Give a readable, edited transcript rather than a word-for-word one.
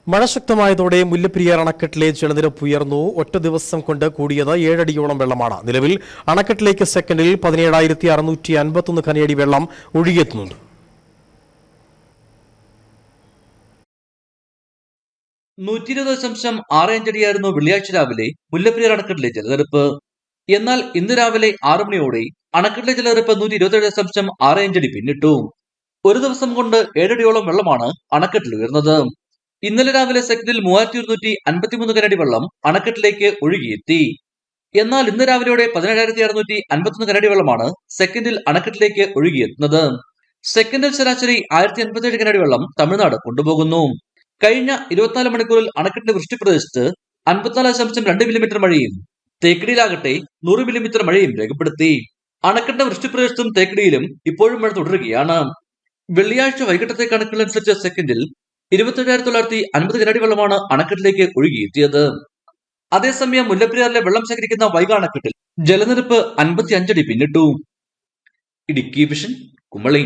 മഴ ശക്തമായതോടെ മുല്ലപ്പെരിയാർ അണക്കെട്ടിലെ ജലനിരപ്പ് ഉയർന്നു. ഒറ്റ ദിവസം കൊണ്ട് കൂടിയത് 7 അടിയോളം വെള്ളമാണ്. നിലവിൽ അണക്കെട്ടിലേക്ക് സെക്കൻഡിൽ 17,651 ഘനയടി വെള്ളം ഒഴുകിയെത്തുന്നുണ്ട്. 120.65 അടിയായിരുന്നു വെള്ളിയാഴ്ച രാവിലെ മുല്ലപ്പെരിയാർ അണക്കെട്ടിലെ ജലനിരപ്പ്. എന്നാൽ ഇന്ന് രാവിലെ 6 മണിയോടെ അണക്കെട്ടിലെ ജലനിരപ്പ് 127.65 അടി പിന്നിട്ടു. ഒരു ദിവസം കൊണ്ട് 7 അടിയോളം വെള്ളമാണ് അണക്കെട്ടിൽ ഉയർന്നത്. ഇന്നലെ രാവിലെ സെക്കൻഡിൽ 3153 ഘനഅടി വെള്ളം അണക്കെട്ടിലേക്ക് ഒഴുകിയെത്തി. എന്നാൽ ഇന്ന് രാവിലെയോടെ 17,651 ഘനഅടി വെള്ളമാണ് സെക്കൻഡിൽ അണക്കെട്ടിലേക്ക് ഒഴുകിയെത്തുന്നത്. സെക്കൻഡിൽ ശരാശരി 1057 ഘനഅടി വെള്ളം തമിഴ്നാട് കൊണ്ടുപോകുന്നു. കഴിഞ്ഞ 24 മണിക്കൂറിൽ അണക്കെട്ടിന്റെ വൃഷ്ടിപ്രദേശത്ത് 54.2 മില്ലിമീറ്റർ മഴയും തേക്കടിയിലാകട്ടെ 100 മില്ലിമീറ്റർ മഴയും രേഖപ്പെടുത്തി. അണക്കെട്ടിന്റെ വൃഷ്ടിപ്രദേശത്തും തേക്കടിയിലും ഇപ്പോഴും മഴ തുടരുകയാണ്. വെള്ളിയാഴ്ച വൈകിട്ടത്തെ കണക്കുകളനുസരിച്ച് സെക്കൻഡിൽ 27,950 ഘനഅടി വെള്ളമാണ് അണക്കെട്ടിലേക്ക് ഒഴുകിയെത്തിയത്. അതേസമയം മുല്ലപ്പെരിയാറിലെ വെള്ളം ശേഖരിക്കുന്ന വൈഗ അണക്കെട്ടിൽ ജലനിരപ്പ് 55 അടി പിന്നിട്ടു. ഇടുക്കി വിഷൻ, കുമളി.